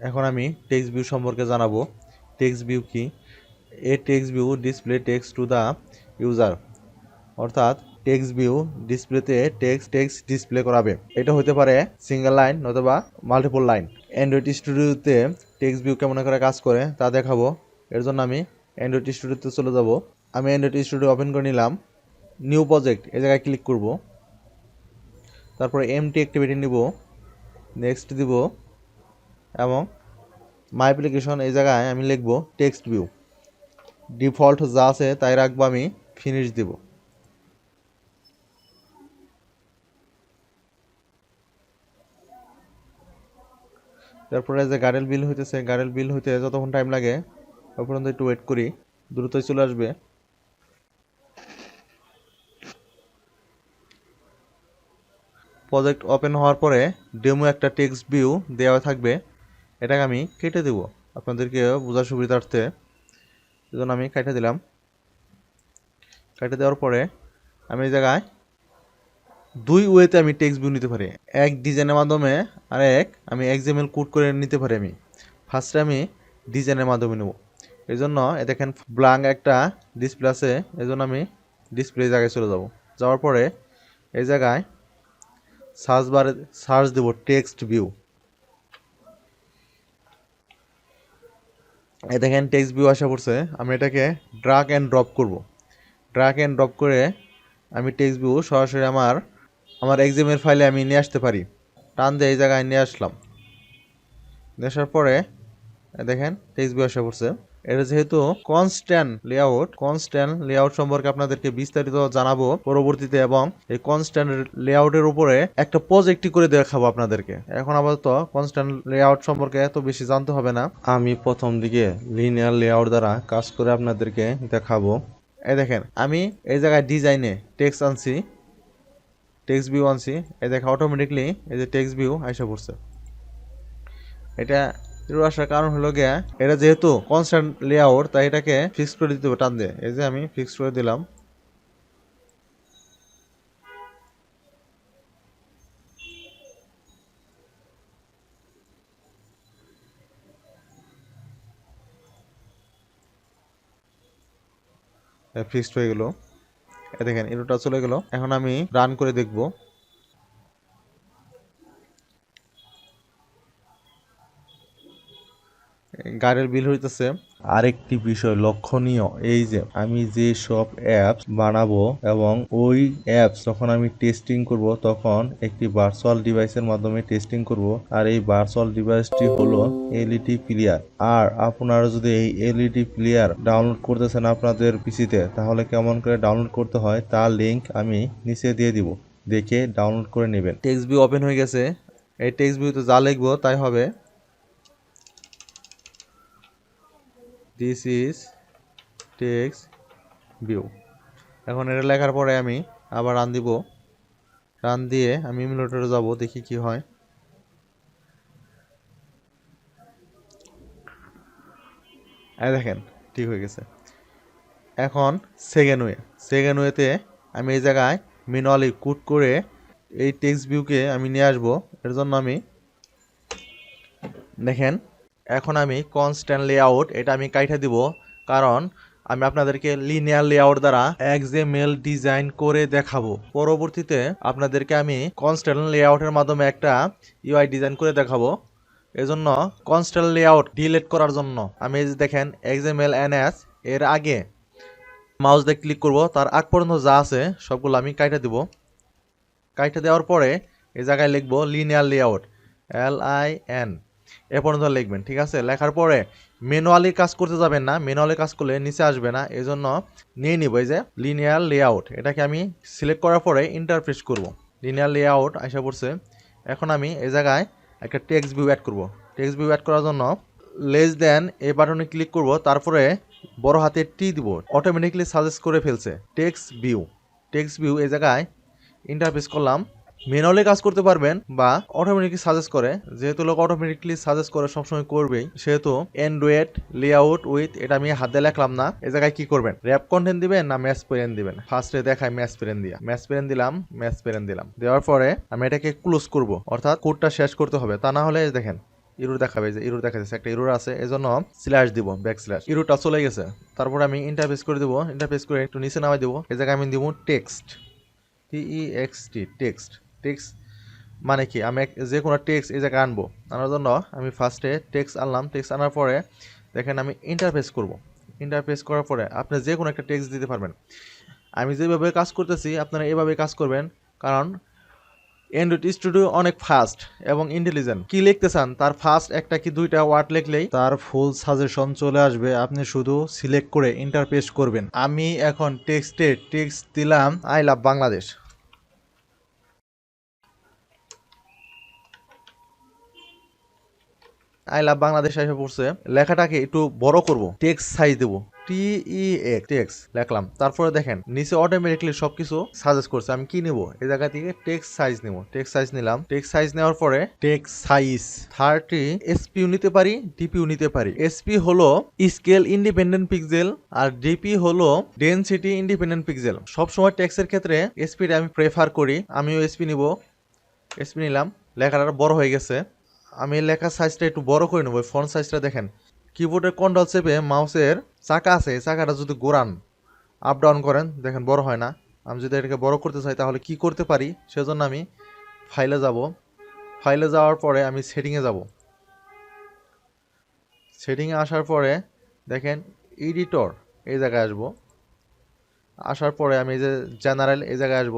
এখন আমি text view সম্পর্কে জানাবো। টেক্সট ভিউ কি? A text view display text to the user, অর্থাৎ টেক্সট ভিউ ডিসপ্লেতে টেক্সট ডিসপ্লে করাবে। এটা হতে পারে সিঙ্গেল লাইন অথবা মাল্টিপল লাইন। অ্যান্ড্রয়েড স্টুডিওতে টেক্সট ভিউ কেমন করে কাজ করে তা দেখাবো। এর জন্য আমি অ্যান্ড্রয়েড স্টুডিওতে চলে যাব। আমি অ্যান্ড্রয়েড স্টুডিও ওপেন করে নিলাম। নিউ প্রজেক্ট এই জায়গায় ক্লিক করব। তারপরে এমটি অ্যাক্টিভিটি নিব, নেক্সট দিব এবং মাই অ্যাপ্লিকেশন এই জায়গায় আমি লিখব টেক্সট ভিউ। ডিফল্ট যা আছে তাই রাখবো, আমি ফিনিশ দিব। তারপরে যে গাড়ির বিল হইতেছে, গাড়ির বিল হইতে যতক্ষণ টাইম লাগে তত পর্যন্ত একটু ওয়েট করি, দ্রুতই চলে আসবে। প্রজেক্ট ওপেন হওয়ার পরে ডেমো একটা টেক্সট ভিউ দেওয়া থাকবে, এটাকে আমি কেটে দেব আপনাদেরকে বোঝার সুবিধার্থে। এজন্য আমি কেটে দিলাম। কেটে দেওয়ার পরে আমি এই জায়গায় দুই ওয়েতে আমি টেক্সট ভিউ নিতে পারি, এক ডিজাইনের মাধ্যমে আর এক আমি এক্সএমএল কোড করে নিতে পারি। আমি ফার্স্টে আমি ডিজাইনের মাধ্যমে নেব। এই জন্য দেখেন ব্ল্যাঙ্ক একটা ডিসপ্লে আছে, এই জন্য আমি ডিসপ্লে জায়গায় চলে যাব। যাওয়ার পরে এই জায়গায় সার্চ বারে সার্চ দেব টেক্সট ভিউ। এই দেখেন টেক্সট ভিউ আসা পড়ছে। আমি এটাকে ড্র্যাগ অ্যান্ড ড্রপ করব। ড্র্যাগ অ্যান্ড ড্রপ করে আমি টেক্সট ভিউ সরাসরি আমার এক্সএমএল ফাইলে আমি নিয়ে আসতে পারি। টান দিয়ে এই জায়গায় নিয়ে আসলাম। নিয়ে আসার পরে দেখেন টেক্সট ভিউ আসা পড়ছে। এটা যেহেতু কনস্ট্যান্ট লেআউট সম্পর্কে আপনাদেরকে বিস্তারিত জানাবো পরবর্তীতে, এবং এই কনস্ট্যান্ট লেআউটের উপরে একটা প্রজেক্টই করে দেখাবো আপনাদেরকে। এখন আপাতত কনস্ট্যান্ট লেআউট সম্পর্কে এত বেশি জানতে হবে না। আমি প্রথম দিকে লিনিয়ার লেআউট দ্বারা কাজ করে আপনাদেরকে দেখাবো। এই দেখেন আমি এই জায়গায় ডিজাইনে টেক্সট আনছি, টেক্সট ভিউ আনছি। এই দেখেন অটোমেটিকলি এই যে টেক্সট ভিউ আইসা পড়ছে। এটা আসার কারণ হলো গিয়া, এটা যেহেতু কনস্ট্যান্ট লেআউট তাই এটাকে ফিক্স করে দিতে হবে টান দিয়ে। এই যে আমি ফিক্স করে দিলাম। ফিক্সড হয়ে গেল। দেখেন এরোটা চলে গেল। এখন আমি রান করে দেখব। গাড়ির বিল হইতেছে। আরেকটি বিষয় লক্ষণীয়, এই যে আমি যে সব অ্যাপস বানাবো এবং ওই অ্যাপস যখন আমি টেস্টিং করব তখন একটি ভার্চুয়াল ডিভাইসের মাধ্যমে টেস্টিং করব। আর এই ভার্চুয়াল ডিভাইসটি হলো এলইডি প্লেয়ার। আর আপনারা যদি এই এলইডি প্লেয়ার ডাউনলোড করতেছেন আপনাদের পিসিতে, তাহলে কেমন করে ডাউনলোড করতে হয় তার লিংক আমি নিচে দিয়ে দিব, দেখে ডাউনলোড করে নেবেন। টেক্সট ভিউ ওপেন হয়ে গেছে। এই টেক্সট ভিউতে যা লিখবো তাই হবে। This is text view. এখন এটা লেখার পরে আমি আবার রান দিব। রান দিয়ে আমি ইমুলেটরে যাব, দেখি কি হয়। দেখেন ঠিক হয়ে গেছে। এখন সেকেন্ড ওয়েতে আমি এই জায়গায় ম্যানুয়ালি কোড করে এই টেক্সট ভিউকে আমি নিয়ে আসবো। এর জন্য আমি দেখেন এখন আমি কনস্ট্যান্ট লেআউট এটা আমি কাইটা দিব, কারণ আমি আপনাদেরকে লিনিয়ার লেআউট দ্বারা এক্সএমএল ডিজাইন করে দেখাবো। পরবর্তীতে আপনাদেরকে আমি কনস্ট্যান্ট লেআউটের মাধ্যমে একটা ইউআই ডিজাইন করে দেখাবো। এজন্য কনস্ট্যান্ট লেআউট ডিলিট করার জন্য আমি এই যে দেখেন এক্সএমএল এনএস এর আগে মাউস দিয়ে ক্লিক করব, তার আগ পর্যন্ত যা আছে সবগুলো আমি কাইটা দিব। কাইটা দেওয়ার পরে এই জায়গায় লিখবো লিনিয়ার লেআউট, LIN এ পর্যন্ত লিখবেন। ঠিক আছে, লেখার পরে ম্যানুয়ালি কাজ করতে যাবেন না, ম্যানুয়ালি কাজ করলে নিচে আসবে না। এই জন্য নিয়ে নিব এই যে লিনিয়ার লেআউট, এটাকে আমি সিলেক্ট করার পরে ইন্টারপ্রেস করব। লিনিয়ার লেআউট আসা পড়ছে। এখন আমি এই জায়গায় একটা টেক্সট ভিউ অ্যাড করব। টেক্সট ভিউ অ্যাড করার জন্য লেস দেন এই বাটনে ক্লিক করব, তারপরে বড় হাতে টি দিব। অটোমেটিকলি সাজেস্ট করে ফেলছে টেক্সট ভিউ এই জায়গায় ইন্টারপ্রেস করলাম। ম্যানুয়ালি কাজ করতে পারবেন বা অটোমেটিকলি সাজেস্ট করে, যেহেতু লোক অটোমেটিকলি সাজেস্ট করে সবসময় করবেই, সেহেতু অ্যান্ড্রয়েড লেআউট উইথ এটা আমি হাতে লেখলাম না। এই জায়গায় কি করবেন, র্যাপ কন্টেন্ট দিবেন না ম্যাচ প্যারেন্ট দিবেন। ফার্স্টে দেখায় ম্যাচ প্যারেন্ট দিলাম। দেওয়ার পরে আমি এটাকে ক্লোজ করব, অর্থাৎ কোডটা শেষ করতে হবে, তা না হলে দেখেন ইরোর দেখাবে, যে ইরোর দেখা যাচ্ছে একটা ইরোর আছে, এজন্য স্ল্যাশ দিব, ব্যাক স্ল্যাশ, ইরোরটা চলে গেছে। তারপর আমি ইন্টারফেস করে দেবো, ইন্টারফেস করে একটু নিচে নামাই দেবো, এই জায়গায় আমি দিব টেক্সট, TEXT, টেক্সট। টেক্সট মানে কি, আমি যে কোনো টেক্সট এই জায়গায় আনবো, আনার জন্য আমি ফার্স্টে টেক্সট আনলাম, টেক্সট আনার পরে দেখেন আমি ইন্টারফেস করব, ইন্টারফেস করার পরে আপনি যে কোনো একটা টেক্সট দিতে পারবেন। আমি যেভাবে কাজ করতেছি আপনারা এভাবে কাজ করবেন, কারণ অ্যান্ড্রয়েড স্টুডিও অনেক ফাস্ট এবং ইন্টেলিজেন্ট। কি লিখতে চান তার ফার্স্ট একটা কি দুইটা ওয়ার্ড লিখলেই তার ফুল সাজেশন চলে আসবে, আপনি শুধু সিলেক্ট করে ইন্টারপেস্ট করবেন। আমি এখন টেক্সট দিলাম I love Bangladesh. I love Bangladesh এসে পড়ছে, লেখাটাকে একটু বড় করব, টেক্সট সাইজ দেবো, টেক্সট লিখলাম। তারপরে দেখেন নিচে অটোমেটিকলি সবকিছু সাজেস্ট করছে। আমি কি নিব, এই জায়গা থেকে টেক্সট সাইজ নিব, টেক্সট সাইজ নিলাম। টেক্সট সাইজ নেওয়ার পরে টেক্সট সাইজ 30 এসপিও নিতে পারি, ডিপিও নিতে পারি। এসপি হলো স্কেল ইন্ডিপেন্ডেন্ট পিক্সেল আর ডিপি হলো ডেনসিটি ইন্ডিপেন্ডেন্ট পিক্সেল। সবসময় টেক্সটের ক্ষেত্রে এসপিটা আমি প্রেফার করি, আমিও এসপি নিব। এসপি নিলাম, লেখাটা বড় হয়ে গেছে। আমি লেখার সাইজটা একটু বড় করে নেব, ফন্ট সাইজটা দেখেন। কিবোর্ডের কন্ট্রোল চেপে মাউসের চাকা আছে, চাকাটা যদি ঘোরান আপ ডাউন করেন দেখেন বড় হয় না। আমি যদি এটাকে বড় করতে চাই তাহলে কি করতে পারি, সেজন্য আমি ফাইলে যাব, ফাইলে যাওয়ার পরে আমি সেটিংয়ে যাব। সেটিংয়ে আসার পরে দেখেন এডিটর এই জায়গায় আসব, আসার পরে আমি এই যে জেনারেল এই জায়গায় আসব।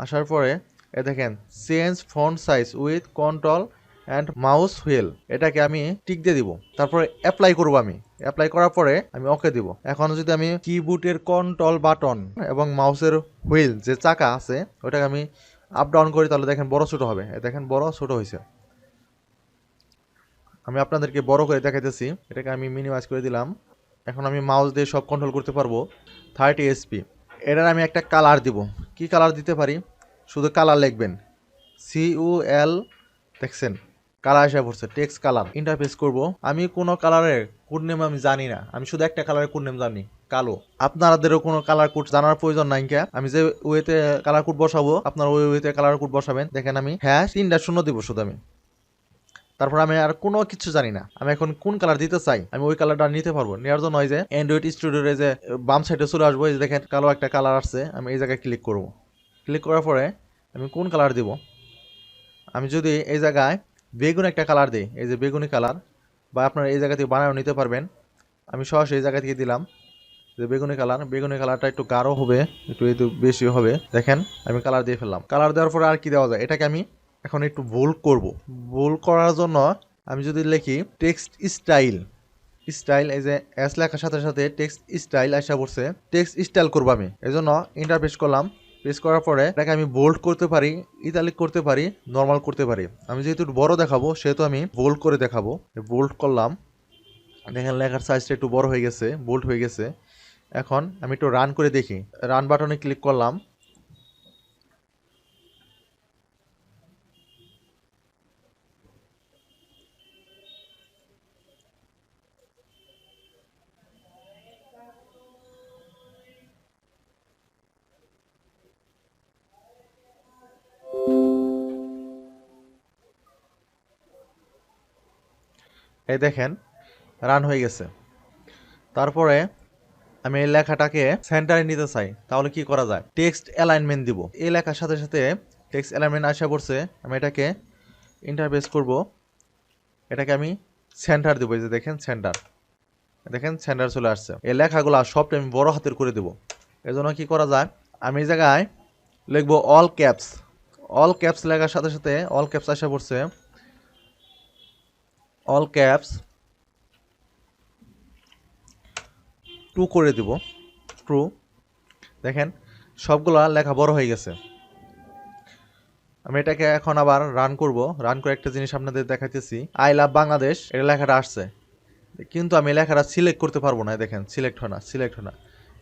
আসার পরে দেখেন change font size with control and mouse wheel, এটাকে আমি টিক দিয়ে দিব। তারপরে অ্যাপ্লাই করব, আমি অ্যাপ্লাই করার পরে আমি ওকে দিব। এখন যদি আমি কিবোর্ডের কন্ট্রোল বাটন এবং মাউসের হুইল যে চাকা আছে ওটাকে আমি আপ ডাউন করি, তাহলে দেখেন বড় ছোট হবে। দেখেন বড় ছোট হয়েছে। আমি আপনাদেরকে বড় করে দেখাইতেছি, এটাকে আমি মিনিমাইজ করে দিলাম। এখন আমি মাউস দিয়ে সব কন্ট্রোল করতে পারবো। 30 এসপি। এটার আমি একটা কালার দিব, কি কালার দিতে পারি, শুধু কালার লিখবেন, CUL, দেখছেন কালার এসে পড়ছে, টেক্সট কালার। ইন্টারফেস করব, আমি কোনো কালারের কোড নেম আমি জানি না, আমি শুধু একটা কালারের কোড নেম জানি, কালো। আপনাদেরও কোনো কালার কোড জানার প্রয়োজন নাই, কে আমি যে ওয়েতে কালার কোড বসাবো আপনারা ওই ওয়েতে কালার কোড বসাবেন। দেখেন আমি 3 দিব শুধু আমি, তারপর আমি আর কোনো কিছু জানি না। আমি এখন কোন কালার দিতে চাই আমি ওই কালারটা নিতে পারবো। নেওয়ার জন্য ওই যে অ্যান্ড্রয়েড স্টুডিওর যে বাম সাইডে চলে আসবো, এই যে দেখেন কালো একটা কালার আসছে, আমি এই জায়গায় ক্লিক করব। ক্লিক করার পরে আমি কোন কালার দিব, আমি যদি এই জায়গায় বেগুনি একটা কালার দিই, এই যে বেগুনি কালার, বা আপনারা এই জায়গা থেকে বানাও নিতে পারবেন। আমি সরাসরি এই জায়গা থেকে দিলাম যে বেগুনি কালার। বেগুনি কালারটা একটু গাঢ় হবে, একটু বেশি হবে। দেখেন আমি কালার দিয়ে ফেললাম। কালার দেওয়ার পরে আর কি দেওয়া যায়, এটাকে আমি এখন একটু বোল্ড করব। বোল্ড করার জন্য আমি যদি লিখি টেক্সট স্টাইল, স্টাইল এই যে এস লেখার সাথে সাথে টেক্সট স্টাইল আসা পড়ছে, টেক্সট স্টাইল করবো আমি। এই জন্য ইন্টারপ্রেস করলাম। প্রেস করার পরে এটাকে আমি বোল্ড করতে পারি, ইতালিক করতে পারি, নর্মাল করতে পারি। আমি যেহেতু বড় দেখাবো সেহেতু আমি বোল্ড করে দেখাবো। বোল্ড করলাম, দেখেন লেখার সাইজটা একটু বড় হয়ে গেছে, বোল্ড হয়ে গেছে। এখন আমি একটু রান করে দেখি, রান বাটনে ক্লিক করলাম। এই দেখেন রান হয়ে গেছে। তারপরে আমি এই লেখাটাকে সেন্টারে নিতে চাই, তাহলে কি করা যায়, টেক্সট অ্যালাইনমেন্ট দিব। এই লেখার সাথে সাথে টেক্সট অ্যালাইনমেন্ট আসা পড়ছে, আমি এটাকে ইন্টারফেস করব, এটাকে আমি সেন্টার দেবো। এই যে দেখেন সেন্টার, দেখেন সেন্টার চলে আসছে। এই লেখাগুলো সবটা আমি বড় হাতের করে দেবো। এজন্য কি করা যায়, আমি এই জায়গায় লিখবো অল ক্যাপস। অল ক্যাপস লেখার সাথে সাথে অল ক্যাপস আসা পড়ছে, অল ক্যাপস 2 করে দিব, ট্রু। দেখেন সবগুলা লেখা বড় হয়ে গেছে। আমি এটাকে এখন আবার রান করব। রান করে একটা জিনিস আপনাদের দেখাইতেছি, আই লাভ বাংলাদেশ এটা লেখাটা আসছে, কিন্তু আমি লেখাটা সিলেক্ট করতে পারবো না। দেখেন সিলেক্ট হয় না, সিলেক্ট হয় না।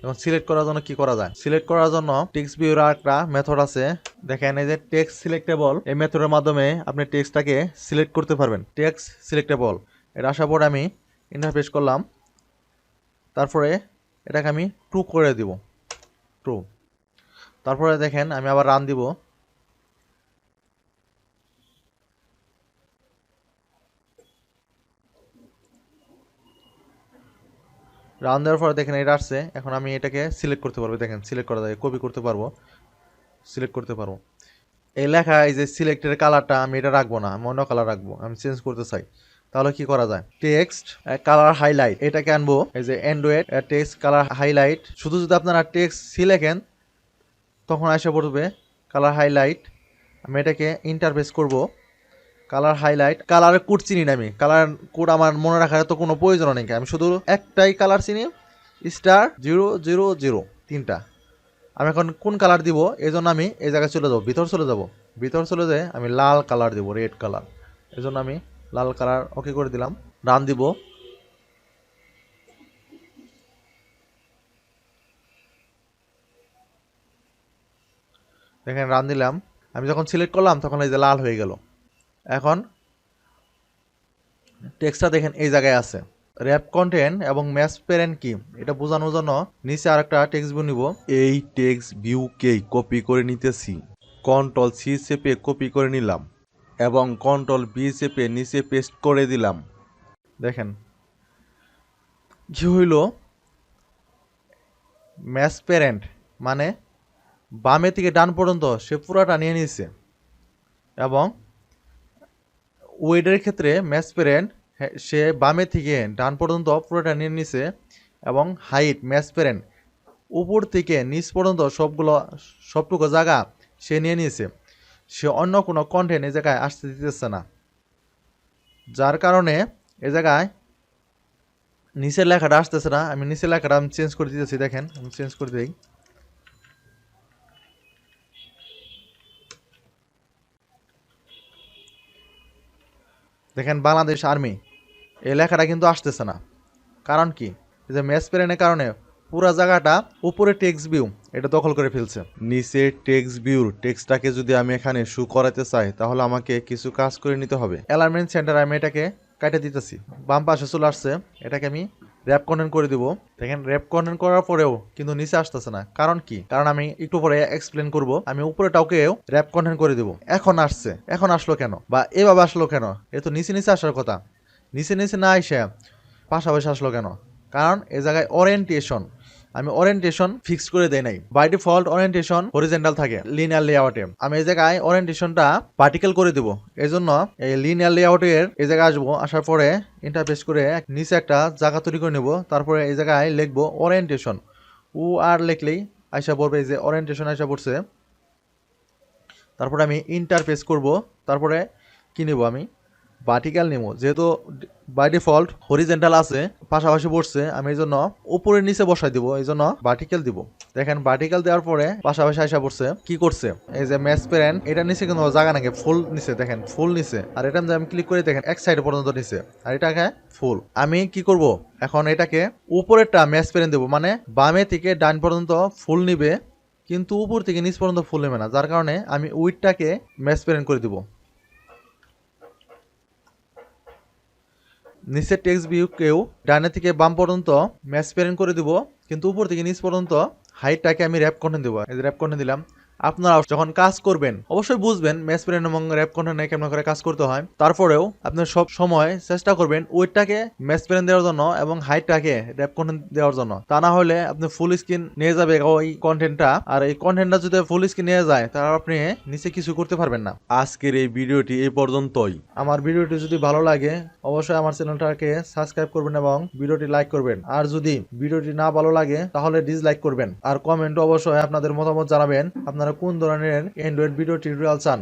এবং সিলেক্ট করার জন্য কি করা যায়, সিলেক্ট করার জন্য টেক্সটভিউর একটা মেথড আছে, দেখেন এই যে টেক্সট সিলেক্টেবল, এই মেথডের মাধ্যমে আপনি টেক্সটটাকে সিলেক্ট করতে পারবেন। টেক্সট সিলেক্টেবল এটা আসার পর আমি ইন্টারফেস করলাম, তারপরে এটাকে আমি ট্রু করে দিব, ট্রু। তারপরে দেখেন আমি আবার রান দিব, রান করে একটা জিনিস আপনাদের দেখাইতেছি, আই লাভ বাংলাদেশ এটা লেখাটা আসছে, কিন্তু আমি লেখাটা সিলেক্ট করতে পারবো না। দেখেন সিলেক্ট করার জন্য টেক্সটভিউর একটা মেথড আছে, দেখেন এই যে টেক্সট সিলেক্টেবল, এই মেথডের মাধ্যমে আপনি টেক্সটটাকে সিলেক্ট করতে পারবেন। টেক্সট সিলেক্টেবল এটা আসার পর আমি ইন্টারফেস করলাম, তারপরে এটাকে আমি ট্রু করে দিব, ট্রু। তারপরে দেখেন আমি আবার রান দিব। রান দেওয়ার পরে দেখেন এটা আসছে। এখন আমি এটাকে সিলেক্ট করতে পারবো, দেখেন সিলেক্ট করা যায়, কপি করতে পারবো, সিলেক্ট করতে পারবো। এই লেখা এই যে সিলেক্টের কালারটা আমি এটা রাখবো না, আমি অন্য কালার রাখবো, আমি চেঞ্জ করতে চাই। তাহলে কি করা যায়? টেক্সট কালার হাইলাইট এটাকে আনবো, এই যে অ্যান্ড্রয়েড টেক্সট কালার হাইলাইট। শুধু যদি আপনারা টেক্সট সি লেখেন তখন এসে পড়বে কালার হাইলাইট। আমি এটাকে ইন্টারফেস করব, কালার হাইলাইট। কালারের কোড চিনি না আমি, কালার কোড আমার মনে রাখার তো কোনো প্রয়োজন নেই, আমি শুধু একটাই কালার চিনি, *000 তিনটা। আমি এখন কোন কালার দিব, এই জন্য আমি এই জায়গায় চলে যাবো, ভিতর চলে যাব, ভিতর চলে যেয়ে আমি লাল কালার দিব, রেড কালার। এই জন্য আমি লাল কালার ওকে করে দিলাম, রান দিব। দেখেন রান দিলাম, আমি যখন সিলেক্ট করলাম তখন এই যে লাল হয়ে গেল। এখন টেক্সটটা দেখেন এই জায়গায় আছে। র্যাপ কন্টেন্ট এবং ম্যাচ প্যারেন্ট কি এটা বোঝানোর জন্য নিচে আরেকটা টেক্সট ভিউ নিব। এই টেক্সট ভিউকেই কপি করে নিতেছি, Ctrl+C চেপে কপি করে নিলাম এবং Ctrl+V চেপে নিচে পেস্ট করে দিলাম। দেখেন কি হইল, ম্যাচ প্যারেন্ট মানে বামে থেকে ডান পর্যন্ত সে পুরাটা নিয়ে নিয়েছে, এবং ওয়েডের ক্ষেত্রে ম্যাচ প্যারেন্ট সে বামে থেকে ডান পর্যন্ত পুরোটা নিয়ে নিছে, এবং হাইট ম্যাচ প্যারেন্ট উপর থেকে নিচ পর্যন্ত সবটুকু জায়গা সে নিয়ে নিয়েছে। সে অন্য কোনো কন্টেন্ট এই জায়গায় আসতে দিতেছে না, যার কারণে এ জায়গায় নিচের লেখাটা আসতেছে না। আমি নিচের লেখাটা আমি চেঞ্জ করে দিতেছি, দেখেন আমি চেঞ্জ করে দিই। দেখেন বাংলাদেশ আর্মি এই লেখাটা কিন্তু আসতেছে না, কারণ কি? এই যে ম্যাচ প্যারেন্টের কারণে পুরো জায়গাটা উপরে টেক্সট ভিউ এটা দখল করে ফেলছে। নিচে টেক্সট ভিউর টেক্সটটাকে যদি আমি এখানে শো করাতে চাই তাহলে আমাকে কিছু কাজ করে নিতে হবে। অ্যালাইনমেন্ট সেন্টার আমি এটাকে কাটে দিতেছি, বাম পাশে চলে আসছে, এটাকে আমি র্যাপ কন্টেন্ট করে দিব। দেখেন র্যাপ কন্টেন্ট করার পরেও কিন্তু নিচে আসতেছে না, কারণ কি? কারণ আমি একটু পরে এক্সপ্লেন করব। আমি উপরেটাকেও র্যাপ কন্টেন্ট করে দিব। এখন আসছে, এখন আসলো কেন, বা এভাবে আসলো কেন? এ তো নিচে নিচে আসার কথা, নিচে নিচে না এসে পাশাপাশি আসলো কেন? কারণ এ জায়গায় ওরিয়েন্টেশন আমি ওরিয়েন্টেশন ফিক্স করে দেই নাই। বাই ডিফল্ট ওরিয়েন্টেশন হরিজন্টাল থাকে লিনিয়ার লেআউটে, আমি এই জায়গায় ওরিয়েন্টেশনটা ভার্টিক্যাল করে দেব। এই জন্য এই লিনিয়ার লেআউটের এই জায়গায় আসবো, আসার পরে ইন্টারফেস করে নিচে একটা জায়গা তৈরি করে নেব। তারপরে এই জায়গায় লিখবো ওরিয়েন্টেশন, ও আর লিখলেই আইসা পড়বে, এই যে ওরিয়েন্টেশন আইসা পড়ছে। তারপরে আমি ইন্টারফেস করব, তারপরে কি নেব, আমি ভার্টিক্যাল নেব, যেহেতু বাই ডিফল্ট হরিজন্টাল আছে পাশাপাশি পড়ছে, আমি এই জন্য উপরে নিচে বসাই দিব, এই জন্য ভার্টিক্যাল দিব। দেখেন ভার্টিক্যাল দেওয়ার পরে পাশাপাশি আইসা পড়ছে। কি করছে, এই যে ম্যাচ প্যারেন্ট এটা নিচে কিন্তু জায়গা নাকি ফুল নিচে, দেখেন ফুল নিচে, আর এটা আমি ক্লিক করে দেখেন এক সাইড পর্যন্ত নিচে, আর এটাকে ফুল। আমি কি করব, এখন এটাকে উপরেরটা ম্যাচ প্যারেন্ট দেবো, মানে বামে থেকে ডান পর্যন্ত ফুল নিবে কিন্তু উপর থেকে নিচ পর্যন্ত ফুল নেবে না, যার কারণে আমি উইডটাকে ম্যাচ প্যারেন্ট করে দিব। নিচের টেক্সট ভিউকেও ডানে থেকে বাম পর্যন্ত ম্যাচ প্যারেন্ট করে দিব, কিন্তু উপর থেকে নিচ পর্যন্ত হাইটটাকে আমি র্যাপ কন্টেন্ট দেবো। এই যে র্যাপ কন্টেন্ট দিলাম। আপনারা যখন কাজ করবেন অবশ্যই বুঝবেন ম্যাচ প্যারেন্ট এবং র্যাপ কন্টেন্টে কেমন করে কাজ করতে হয়। তারপরেও আপনার সব সময় চেষ্টা করবেন ওয়েটটাকে ম্যাচ প্যারেন্ট দেওয়ার জন্য এবং হাইটটাকে র্যাপ কন্টেন্ট দেওয়ার জন্য। তা না হলে আপনি ফুল স্ক্রিন নিয়ে যাবে ওই কন্টেন্টটা, আর এই কন্টেন্টটা যদি ফুল স্ক্রিন নিয়ে যায় তাহলে আপনি নিচে কিছু করতে পারবেন না। আজকের এই ভিডিওটি এই পর্যন্তই। আমার ভিডিওটি যদি ভালো লাগে অবশ্যই আমার চ্যানেলটাকে সাবস্ক্রাইব করবেন এবং ভিডিওটি লাইক করবেন, আর যদি ভিডিওটি না ভালো লাগে তাহলে ডিসলাইক করবেন, আর কমেন্ট অবশ্যই আপনাদের মতামত জানাবেন আপনারা কোন ধরনের অ্যান্ড্রয়েড ভিডিও টিউটোরিয়াল চান।